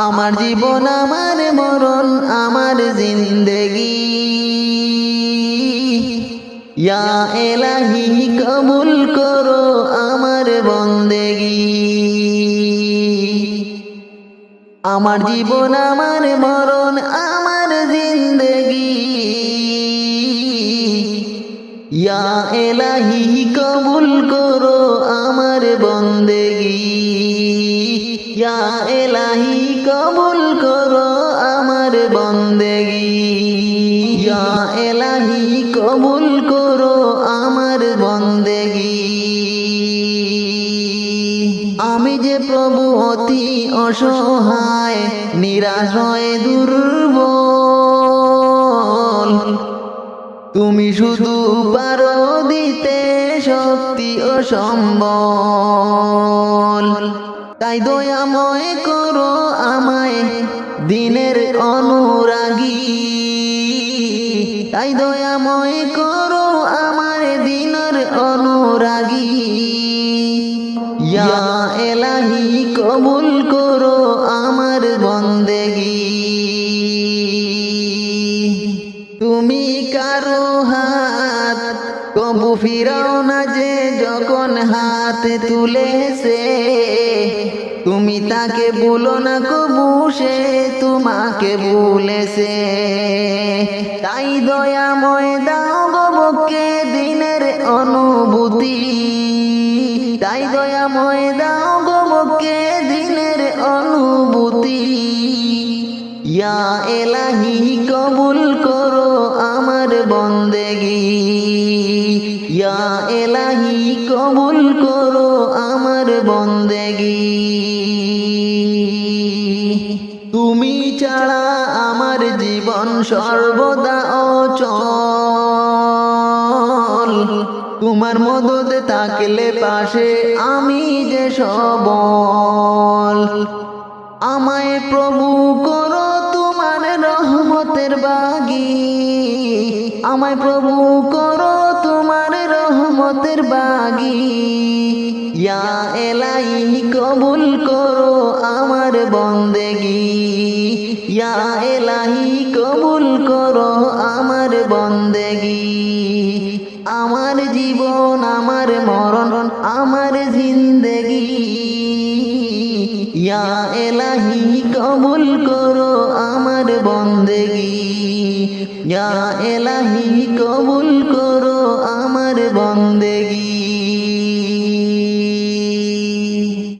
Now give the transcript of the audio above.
আমার জীবন আমার মরণ আমার জিন্দেগি ইয়া এলাহি কবুল করো আমার বন্দেগি। আমার জীবন আমার মরণ আমার জিন্দেগি ইয়া এলাহি কবুল করো আমার বন্দেগি। ইয়া এলাহি কবুল করো আমার বন্দেগি। ইয়া এলাহি কবুল করো আমার বন্দেগি। আমি যে প্রভু অতি অসহায় নিরাশ হয়ে দুর্বল, তুমি শুধু পারো দিতে শক্তি ও সম্বল। তাই দয়াময় করো আমায় দিনের অনুরাগী, তাই দয়াময় করো আমার দিনের অনুরাগী। ইয়া এলাহি কবুল করো আমার বন্দেগি। তুমি কারো হাত কবু ফিরাও না, যে যখন হাত তুলেছে তুমি তাকে ভুলো না কবু, সে তোমাকে ভুলেছে। তাই দয়াময় দাও গো বুকে দিনের অনুভূতি, তাই দয়াময় দাও গো বুকে দিনের অনুভূতি। ইয়া এলাহি কবুল করো আমার বন্দেগি। ইয়া এলাহি কবুল করো আমার বন্দেগি। তুমি ছাড়া আমার জীবন সর্বদা অচল, তোমার মদদ থাকলে পাশে আমি যে সবল। আমায় প্রভু করো তোমার রহমতের বাগী, আমায় প্রভু করো তোমার রহমতের বাগী। ইয়া এলাহি কবুল করো আমার বন্দেগি। ইয়া এলাহি কবুল করো আমার বন্দেগি। আমার জীবন আমার মরণ আমার জিন্দেগি ইয়া এলাহি কবুল করো আমার বন্দেগি। ইয়া এলাহি কবুল করো